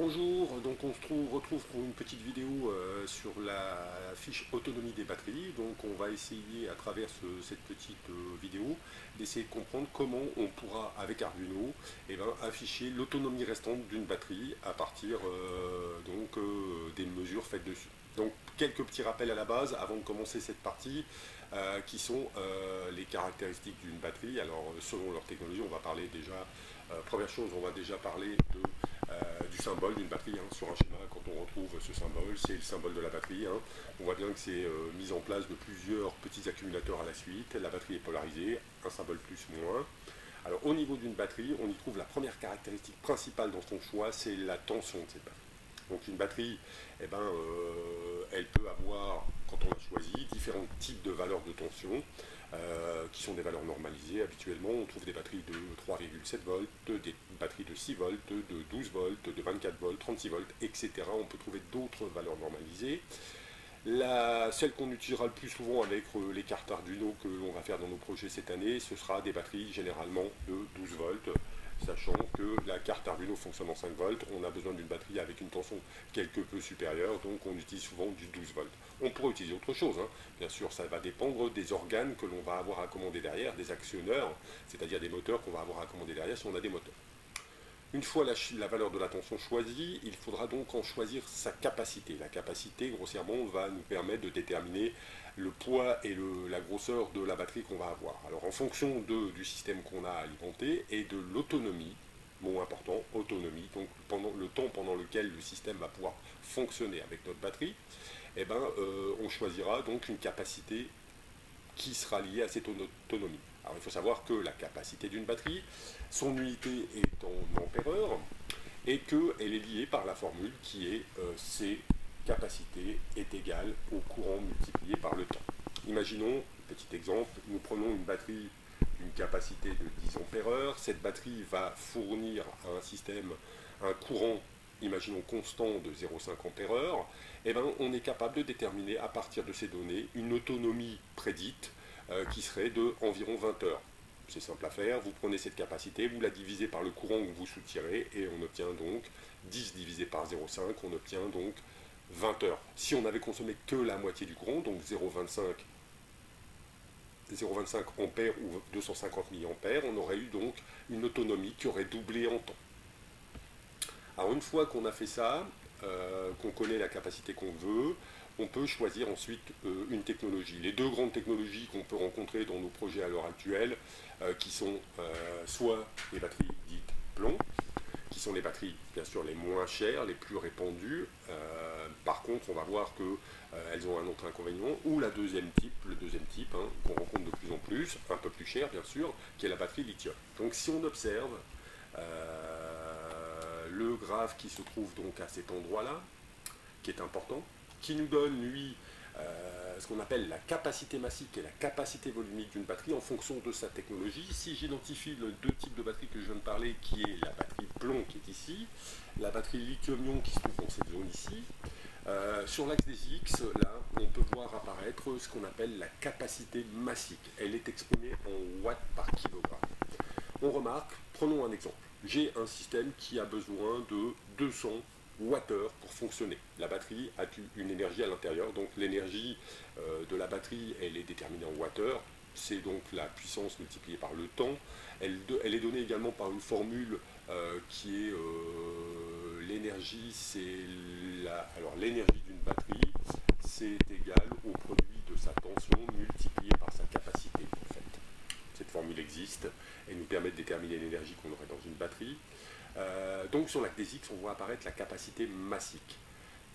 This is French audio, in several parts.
Bonjour, donc on se retrouve pour une petite vidéo sur la fiche autonomie des batteries. Donc on va essayer à travers cette petite vidéo d'essayer de comprendre comment on pourra avec Arduino afficher l'autonomie restante d'une batterie à partir des mesures faites dessus. Donc quelques petits rappels à la base avant de commencer cette partie qui sont les caractéristiques d'une batterie. Alors selon leur technologie, on va parler déjà, première chose, on va déjà parler du symbole d'une batterie. Sur un schéma, quand on retrouve ce symbole, c'est le symbole de la batterie. On voit bien que c'est mis en place de plusieurs petits accumulateurs à la suite. La batterie est polarisée, un symbole plus, moins. Alors au niveau d'une batterie, on y trouve la première caractéristique principale dans son choix, c'est la tension de cette batterie. Donc une batterie, elle peut avoir, quand on l'a choisie, différents types de valeurs de tension, qui sont des valeurs normalisées. Habituellement, on trouve des batteries de 3,7 volts, des batteries de 6 volts, de 12 volts, de 24 volts, 36 volts, etc. On peut trouver d'autres valeurs normalisées. Celle qu'on utilisera le plus souvent avec les cartes Arduino que l'on va faire dans nos projets cette année, ce sera des batteries généralement de 12 volts, sachant que la carte Arduino fonctionne en 5 volts, on a besoin d'une batterie avec une tension quelque peu supérieure, donc on utilise souvent du 12 volts. On pourrait utiliser autre chose, bien sûr, ça va dépendre des organes que l'on va avoir à commander derrière, des actionneurs, c'est-à-dire des moteurs qu'on va avoir à commander derrière si on a des moteurs. Une fois la valeur de la tension choisie, il faudra donc en choisir sa capacité. La capacité, grossièrement, va nous permettre de déterminer le poids et la grosseur de la batterie qu'on va avoir. Alors en fonction du système qu'on a alimenté et de l'autonomie, mot important, autonomie, donc le temps pendant lequel le système va pouvoir fonctionner avec notre batterie, on choisira donc une capacité qui sera liée à cette autonomie. Alors il faut savoir que la capacité d'une batterie, son unité est en ampères et qu'elle est liée par la formule qui est C capacité est égale au courant multiplié par le temps. Imaginons, petit exemple, nous prenons une batterie d'une capacité de 10 ampères. Cette batterie va fournir à un système un courant, imaginons constant, de 0,5 ampères. On est capable de déterminer à partir de ces données une autonomie prédite qui serait de environ 20 heures. C'est simple à faire, vous prenez cette capacité, vous la divisez par le courant que vous soutirez et on obtient donc 10 divisé par 0,5, on obtient donc 20 heures. Si on avait consommé que la moitié du courant, donc 0,25 ampères ou 250 milliampères, on aurait eu donc une autonomie qui aurait doublé en temps. Alors une fois qu'on a fait ça, qu'on connaît la capacité qu'on veut, on peut choisir ensuite une technologie. Les deux grandes technologies qu'on peut rencontrer dans nos projets à l'heure actuelle, qui sont soit les batteries dites plomb, qui sont les batteries bien sûr les moins chères, les plus répandues. Par contre, on va voir qu'elles ont un autre inconvénient, ou le deuxième type qu'on rencontre de plus en plus, un peu plus cher bien sûr, qui est la batterie lithium. Donc si on observe le graphe qui se trouve donc à cet endroit-là, qui est important, qui nous donne, lui, ce qu'on appelle la capacité massique et la capacité volumique d'une batterie en fonction de sa technologie. Si j'identifie les deux types de batteries que je viens de parler, qui est la batterie plomb qui est ici, la batterie lithium-ion qui se trouve dans cette zone ici, sur l'axe des X, là, on peut voir apparaître ce qu'on appelle la capacité massique. Elle est exprimée en watts par kilogramme. On remarque, prenons un exemple. J'ai un système qui a besoin de 200 Wh pour fonctionner. La batterie a une énergie à l'intérieur, donc l'énergie de la batterie, elle est déterminée en Wh, c'est donc la puissance multipliée par le temps. Elle est donnée également par une formule qui est l'énergie, alors l'énergie d'une batterie, c'est égal au produit de sa tension multiplié par sa capacité, en fait. Cette formule existe, elle nous permet de déterminer l'énergie qu'on aurait dans une batterie. Donc sur l'axe des X, on voit apparaître la capacité massique.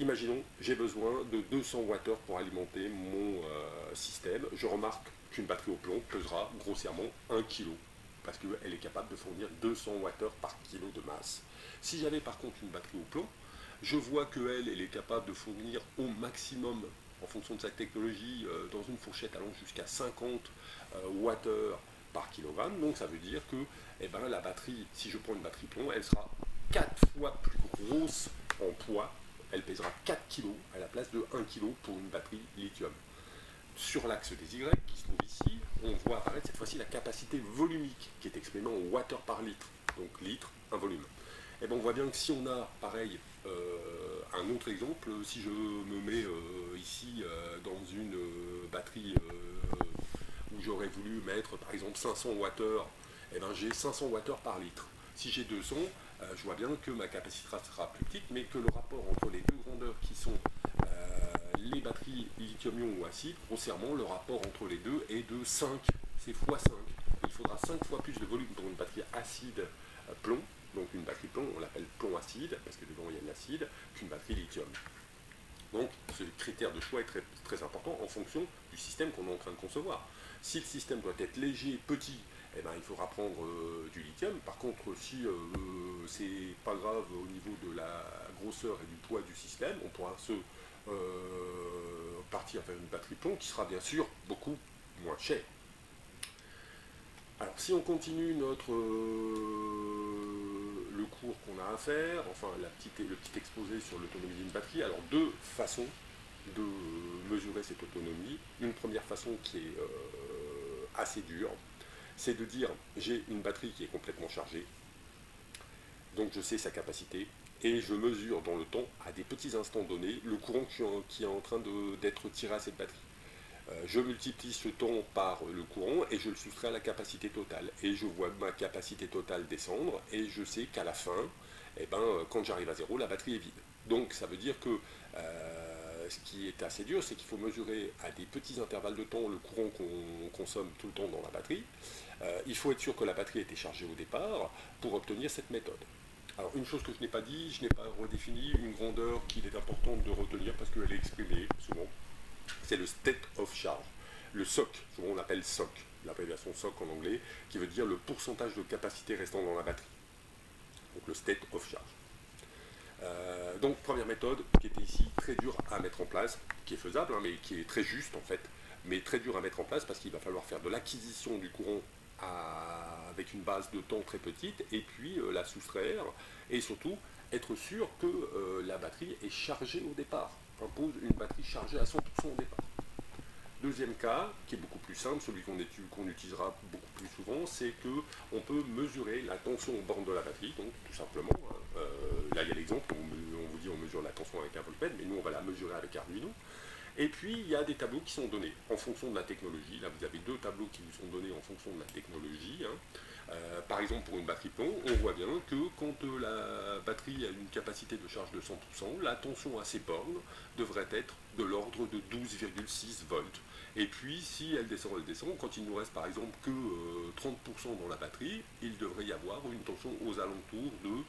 Imaginons, j'ai besoin de 200 Wh pour alimenter mon système. Je remarque qu'une batterie au plomb pesera grossièrement 1 kg, parce qu'elle est capable de fournir 200 Wh par kilo de masse. Si j'avais par contre une batterie au plomb, je vois qu'elle est capable de fournir au maximum, en fonction de sa technologie, dans une fourchette allant jusqu'à 50 Wh par kilogramme. Donc ça veut dire que la batterie, si je prends une batterie plomb, elle sera 4 fois plus grosse en poids. Elle pèsera 4 kg à la place de 1 kg pour une batterie lithium. Sur l'axe des Y, qui se trouve ici, on voit apparaître cette fois-ci la capacité volumique, qui est exprimée en Wh par litre. Donc litre, un volume. Et ben on voit bien que si on a, pareil, un autre exemple, si je me mets ici dans une batterie où j'aurais voulu mettre par exemple 500 Wh, et ben j'ai 500 Wh par litre. Si j'ai 200, je vois bien que ma capacité sera plus petite, mais que le rapport entre les deux grandeurs qui sont les batteries lithium-ion ou acide, grossièrement, le rapport entre les deux est de 5, c'est x5. Il faudra 5 fois plus de volume pour une batterie acide plomb, donc une batterie plomb, on l'appelle plomb acide, parce que dedans il y a de l'acide, qu'une batterie lithium. Donc ce critère de choix est très, très important en fonction du système qu'on est en train de concevoir. Si le système doit être léger, petit, eh ben, il faudra prendre du lithium. Par contre, si c'est pas grave au niveau de la grosseur et du poids du système, on pourra se partir vers une batterie plomb qui sera bien sûr beaucoup moins chère. Alors si on continue notre le cours qu'on a à faire, enfin le petit exposé sur l'autonomie d'une batterie, alors deux façons de mesurer cette autonomie. Une première façon qui est assez dure, c'est de dire j'ai une batterie qui est complètement chargée, donc je sais sa capacité, et je mesure dans le temps, à des petits instants donnés, le courant qui est en train d'être tiré à cette batterie. Je multiplie ce temps par le courant et je le soustrais à la capacité totale. Et je vois ma capacité totale descendre et je sais qu'à la fin, eh ben, quand j'arrive à zéro, la batterie est vide. Donc ça veut dire que ce qui est assez dur, c'est qu'il faut mesurer à des petits intervalles de temps le courant qu'on consomme tout le temps dans la batterie. Il faut être sûr que la batterie a été chargée au départ pour obtenir cette méthode. Alors une chose que je n'ai pas dit, je n'ai pas redéfini une grandeur qu'il est important de retenir parce qu'elle est exprimée souvent. C'est le state of charge, le SOC, souvent on l'appelle SOC, l'abréviation SOC en anglais, qui veut dire le pourcentage de capacité restant dans la batterie. Donc le state of charge. Donc première méthode qui était ici très dure à mettre en place, qui est faisable, hein, mais qui est très juste en fait, mais très dur à mettre en place parce qu'il va falloir faire de l'acquisition du courant avec une base de temps très petite, et puis la soustraire, et surtout être sûr que la batterie est chargée au départ. Impose une batterie chargée à 100% au départ. Deuxième cas, qui est beaucoup plus simple, celui qu'on utilisera beaucoup plus souvent, c'est qu'on peut mesurer la tension aux bornes de la batterie, donc tout simplement, hein, là il y a l'exemple, on vous dit on mesure la tension avec un voltmètre, mais nous on va la mesurer avec Arduino. Et puis il y a des tableaux qui sont donnés en fonction de la technologie. Là vous avez deux tableaux qui vous sont donnés en fonction de la technologie. Hein. Par exemple pour une batterie plomb, on voit bien que quand la batterie a une capacité de charge de 100%, la tension à ces bornes devrait être de l'ordre de 12,6 volts. Et puis si elle descend, quand il nous reste par exemple que 30% dans la batterie, il devrait y avoir une tension aux alentours de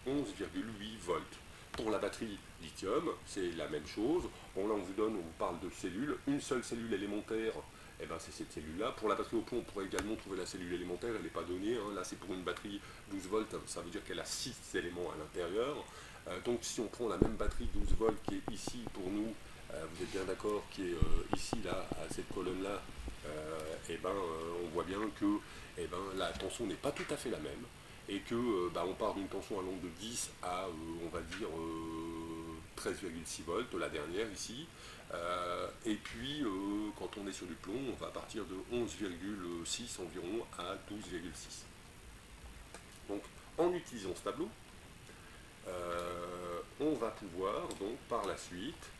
11,8 volts. Pour la batterie lithium, c'est la même chose. Bon, là, on vous parle de cellules. Une seule cellule élémentaire, eh ben, c'est cette cellule-là. Pour la batterie au plomb, on pourrait également trouver la cellule élémentaire. Elle n'est pas donnée. Hein. Là, c'est pour une batterie 12 volts. Ça veut dire qu'elle a 6 éléments à l'intérieur. Donc, si on prend la même batterie 12 volts qui est ici pour nous, vous êtes bien d'accord, qui est ici, là, à cette colonne-là, on voit bien que la tension n'est pas tout à fait la même. Et que on part d'une tension allant de 10 à, on va dire, 13,6 volts, la dernière ici. Et puis, quand on est sur du plomb, on va partir de 11,6 environ à 12,6. Donc, en utilisant ce tableau, on va pouvoir, donc, par la suite,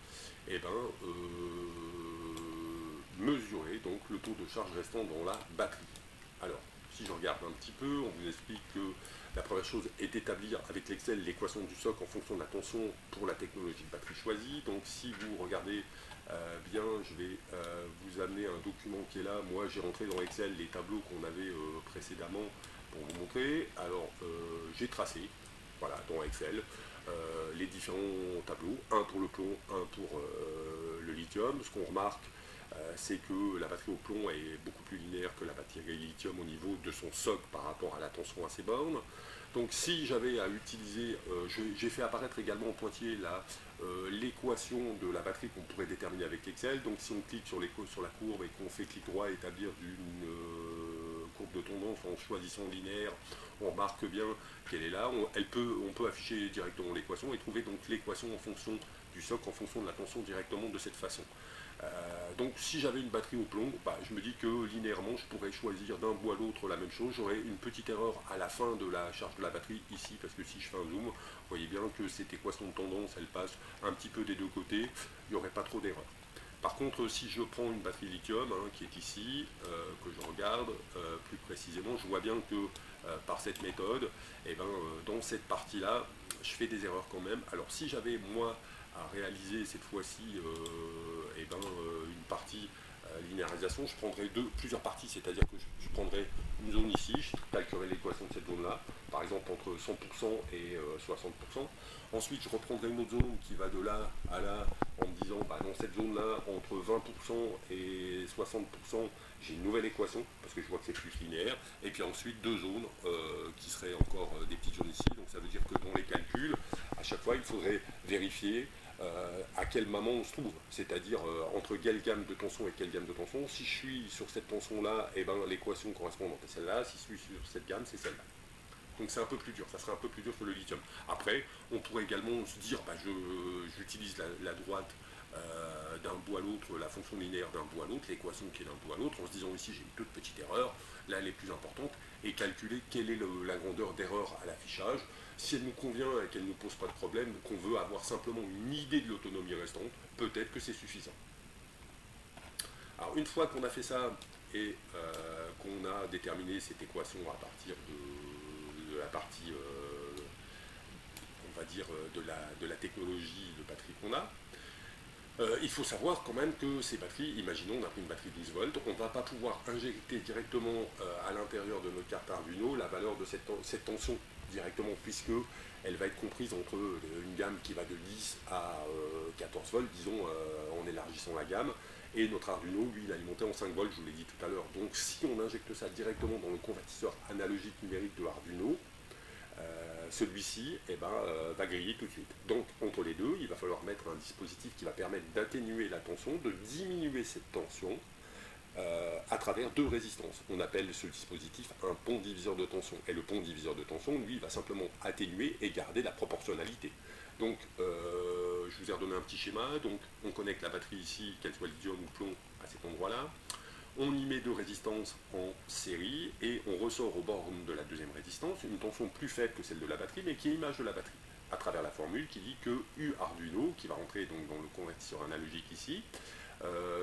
mesurer donc, le taux de charge restant dans la batterie. Alors, si je regarde un petit peu, on vous explique que la première chose est d'établir avec l'Excel l'équation du SOC en fonction de la tension pour la technologie de batterie choisie. Donc si vous regardez bien, je vais vous amener un document qui est là. Moi j'ai rentré dans Excel les tableaux qu'on avait précédemment pour vous montrer. Alors j'ai tracé, voilà, dans Excel, les différents tableaux, un pour le plomb, un pour le lithium. Ce qu'on remarque, c'est que la batterie au plomb est beaucoup plus linéaire que la batterie lithium au niveau de son SOC par rapport à la tension à ses bornes. Donc si j'avais à utiliser, j'ai fait apparaître également en pointillé l'équation de la batterie qu'on pourrait déterminer avec Excel. Donc si on clique sur la courbe et qu'on fait clic droit établir d'une courbe de tendance en choisissant linéaire, on remarque bien qu'elle est là. On peut afficher directement l'équation et trouver donc l'équation en fonction du SOC, en fonction de la tension directement de cette façon. Donc si j'avais une batterie au plomb, bah, je me dis que linéairement je pourrais choisir d'un bout à l'autre la même chose. J'aurais une petite erreur à la fin de la charge de la batterie ici, parce que si je fais un zoom, vous voyez bien que cette équation de tendance, elle passe un petit peu des deux côtés, il n'y aurait pas trop d'erreur. Par contre, si je prends une batterie lithium, hein, qui est ici, que je regarde plus précisément, je vois bien que par cette méthode, eh ben, dans cette partie-là, je fais des erreurs quand même. Alors si j'avais, moi, à réaliser cette fois-ci eh ben, une partie linéarisation, je prendrais plusieurs parties, c'est-à-dire que je prendrais une zone ici, je calculerai l'équation de cette zone-là, par exemple entre 100% et 60%. Ensuite, je reprendrai une autre zone qui va de là à là, en me disant, bah, dans cette zone-là, entre 20% et 60%, j'ai une nouvelle équation, parce que je vois que c'est plus linéaire. Et puis ensuite, deux zones qui seraient encore des petites zones ici. Donc ça veut dire que dans les calculs, à chaque fois, il faudrait vérifier à quel moment on se trouve, c'est-à-dire entre quelle gamme de tension et quelle gamme de tension. Si je suis sur cette tension-là, eh ben, l'équation correspondante est celle-là. Si je suis sur cette gamme, c'est celle-là. Donc c'est un peu plus dur, ça serait un peu plus dur sur le lithium. Après, on pourrait également se dire, bah, j'utilise la droite d'un bout à l'autre, la fonction linéaire d'un bout à l'autre, l'équation qui est d'un bout à l'autre, en se disant ici j'ai une toute petite erreur, là elle est plus importante, et calculer quelle est la grandeur d'erreur à l'affichage. Si elle nous convient et qu'elle ne nous pose pas de problème, qu'on veut avoir simplement une idée de l'autonomie restante, peut-être que c'est suffisant. Alors une fois qu'on a fait ça et qu'on a déterminé cette équation à partir de la partie, on va dire, de la technologie de batterie qu'on a, il faut savoir quand même que ces batteries, imaginons on a pris une batterie 12 volts, on ne va pas pouvoir injecter directement à l'intérieur de notre carte Arduino la valeur de cette tension directement, puisque elle va être comprise entre une gamme qui va de 10 à 14 volts, disons, en élargissant la gamme, et notre Arduino, lui, il est alimenté en 5 volts, je vous l'ai dit tout à l'heure. Donc si on injecte ça directement dans le convertisseur analogique numérique de Arduino, celui-ci va griller tout de suite. Donc entre les deux, il va falloir mettre un dispositif qui va permettre d'atténuer la tension, de diminuer cette tension à travers deux résistances. On appelle ce dispositif un pont diviseur de tension. Et le pont diviseur de tension, lui, va simplement atténuer et garder la proportionnalité. Donc je vous ai redonné un petit schéma. Donc on connecte la batterie ici, qu'elle soit lithium ou plomb, à cet endroit-là. On y met deux résistances en série et on ressort aux bornes de la deuxième résistance une tension plus faible que celle de la batterie, mais qui est image de la batterie, à travers la formule qui dit que U Arduino, qui va rentrer donc dans le convertisseur analogique ici,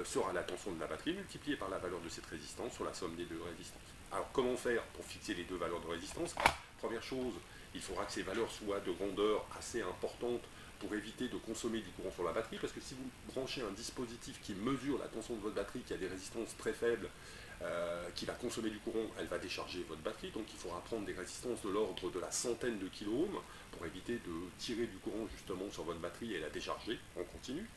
sera la tension de la batterie multipliée par la valeur de cette résistance sur la somme des deux résistances. Alors comment faire pour fixer les deux valeurs de résistance? Première chose, il faudra que ces valeurs soient de grandeur assez importante pour éviter de consommer du courant sur la batterie, parce que si vous branchez un dispositif qui mesure la tension de votre batterie, qui a des résistances très faibles, qui va consommer du courant, elle va décharger votre batterie, donc il faudra prendre des résistances de l'ordre de la centaine de kiloohms pour éviter de tirer du courant justement sur votre batterie et la décharger en continu.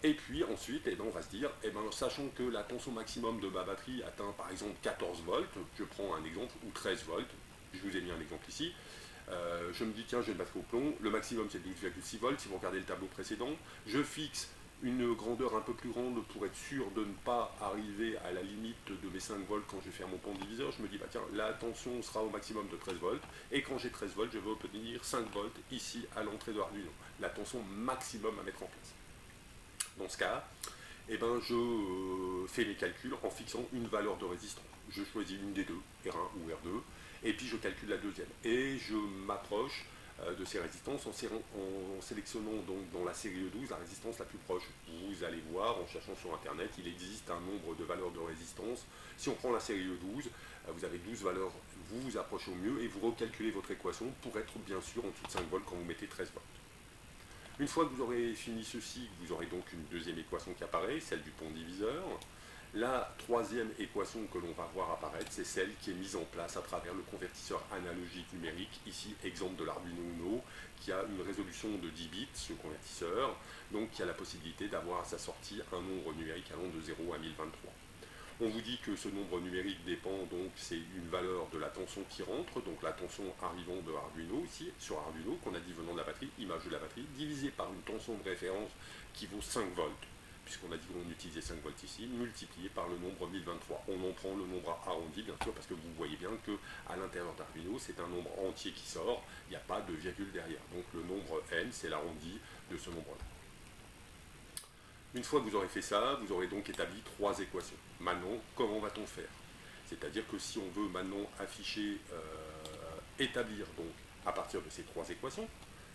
Et puis ensuite, on va se dire, sachant que la tension maximum de ma batterie atteint par exemple 14 volts, je prends un exemple, ou 13 volts, je vous ai mis un exemple ici, je me dis tiens j'ai une batterie au plomb, le maximum c'est 12,6 volts, si vous regardez le tableau précédent, je fixe une grandeur un peu plus grande pour être sûr de ne pas arriver à la limite de mes 5 volts quand je vais faire mon pont diviseur. Je me dis bah tiens la tension sera au maximum de 13 volts et quand j'ai 13 volts je vais obtenir 5 volts ici à l'entrée de Arduino, la tension maximum à mettre en place. Dans ce cas, je fais les calculs en fixant une valeur de résistance. Je choisis une des deux, R1 ou R2, et puis je calcule la deuxième. Et je m'approche de ces résistances en sélectionnant donc dans la série E12 la résistance la plus proche. Vous allez voir, en cherchant sur internet, il existe un nombre de valeurs de résistance. Si on prend la série E12, vous avez 12 valeurs, vous vous approchez au mieux et vous recalculez votre équation pour être bien sûr en dessous de 5 volts quand vous mettez 13 volts. Une fois que vous aurez fini ceci, vous aurez donc une deuxième équation qui apparaît, celle du pont diviseur. La troisième équation que l'on va voir apparaître, c'est celle qui est mise en place à travers le convertisseur analogique numérique, ici exemple de l'Arduino Uno, qui a une résolution de 10 bits, ce convertisseur, donc qui a la possibilité d'avoir à sa sortie un nombre numérique allant de 0 à 1023. On vous dit que ce nombre numérique dépend, donc c'est une valeur de la tension qui rentre, donc la tension arrivant de Arduino, ici, sur Arduino, qu'on a dit venant de la batterie, image de la batterie, divisée par une tension de référence qui vaut 5 volts, puisqu'on a dit qu'on utilisait 5 volts ici, multiplié par le nombre 1023. On en prend le nombre arrondi, bien sûr, parce que vous voyez bien qu'à l'intérieur d'Arduino, c'est un nombre entier qui sort, il n'y a pas de virgule derrière. Donc le nombre n, c'est l'arrondi de ce nombre-là. Une fois que vous aurez fait ça, vous aurez donc établi trois équations. Maintenant, comment va-t-on faire? C'est-à-dire que si on veut maintenant afficher, établir donc à partir de ces trois équations,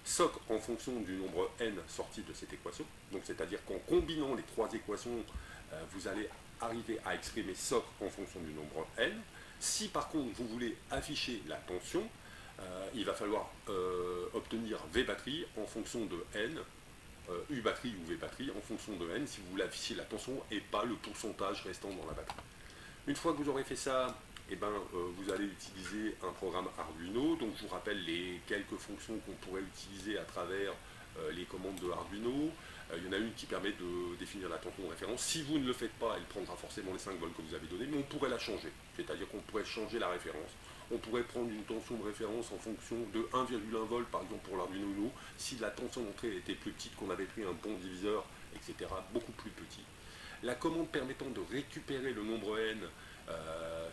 soc en fonction du nombre n sorti de cette équation, donc c'est-à-dire qu'en combinant les trois équations, vous allez arriver à exprimer soc en fonction du nombre n. Si par contre vous voulez afficher la tension, il va falloir obtenir V batterie en fonction de n, U batterie ou V batterie en fonction de n si vous voulez afficher la tension et pas le pourcentage restant dans la batterie. Une fois que vous aurez fait ça, eh ben, vous allez utiliser un programme Arduino. Donc je vous rappelle les quelques fonctions qu'on pourrait utiliser à travers les commandes de Arduino. Il y en a une qui permet de définir la tension de référence. Si vous ne le faites pas, elle prendra forcément les 5 volts que vous avez donnés, mais on pourrait la changer. C'est-à-dire qu'on pourrait changer la référence. On pourrait prendre une tension de référence en fonction de 1,1 volt par exemple pour l'Arduino Uno. Si la tension d'entrée était plus petite, qu'on avait pris un bon diviseur, etc., beaucoup plus petit. La commande permettant de récupérer le nombre n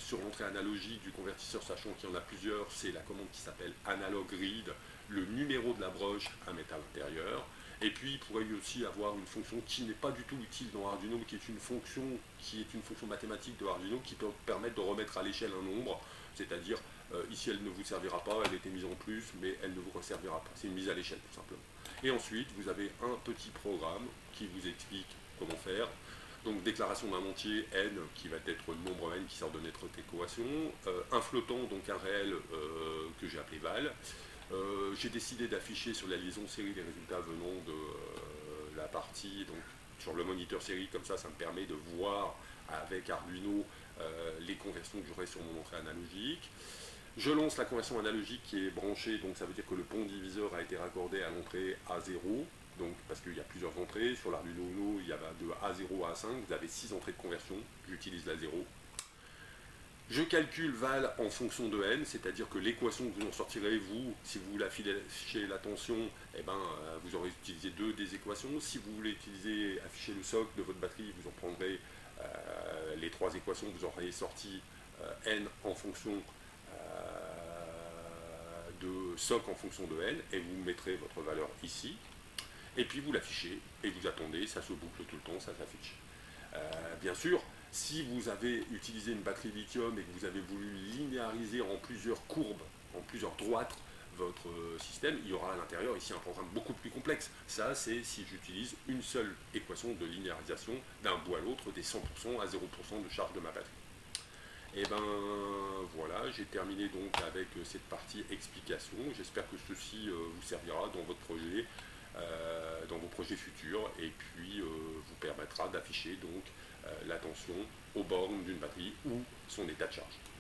sur l'entrée analogique du convertisseur, sachant qu'il y en a plusieurs, c'est la commande qui s'appelle analog read, le numéro de la broche à mettre à l'intérieur. Et puis il pourrait y aussi avoir une fonction qui n'est pas du tout utile dans Arduino, mais qui est une fonction mathématique de Arduino qui peut permettre de remettre à l'échelle un nombre, c'est-à-dire ici elle ne vous servira pas, elle était mise en plus, mais elle ne vous resservira pas. C'est une mise à l'échelle tout simplement. Et ensuite vous avez un petit programme qui vous explique comment faire. Donc déclaration d'un entier n qui va être le nombre n qui sort de notre équation, un flottant, donc un réel que j'ai appelé val. J'ai décidé d'afficher sur la liaison série les résultats venant de la partie, donc sur le moniteur série, comme ça me permet de voir avec Arduino les conversions que j'aurai sur mon entrée analogique. Je lance la conversion analogique qui est branchée, donc ça veut dire que le pont diviseur a été raccordé à l'entrée A0, donc parce qu'il y a plusieurs entrées. Sur l'Arduino Uno, il y a de A0 à A5, vous avez 6 entrées de conversion, j'utilise la 0. Je calcule val en fonction de n, c'est-à-dire que l'équation que vous en sortirez, vous, si vous voulez afficher la tension, eh ben, vous aurez utilisé deux des équations. Si vous voulez afficher le soc de votre batterie, vous en prendrez les trois équations, vous aurez sorti n en fonction de soc en fonction de n, et vous mettrez votre valeur ici, et puis vous l'affichez, et vous attendez, ça se boucle tout le temps, ça s'affiche. Bien sûr, si vous avez utilisé une batterie lithium et que vous avez voulu linéariser en plusieurs courbes, en plusieurs droites, votre système, il y aura à l'intérieur ici un programme beaucoup plus complexe. Ça, c'est si j'utilise une seule équation de linéarisation d'un bout à l'autre des 100% à 0% de charge de ma batterie. Et ben voilà, j'ai terminé donc avec cette partie explication. J'espère que ceci vous servira dans votre projet, dans vos projets futurs, et puis vous permettra d'afficher donc la tension aux bornes d'une batterie ou son état de charge.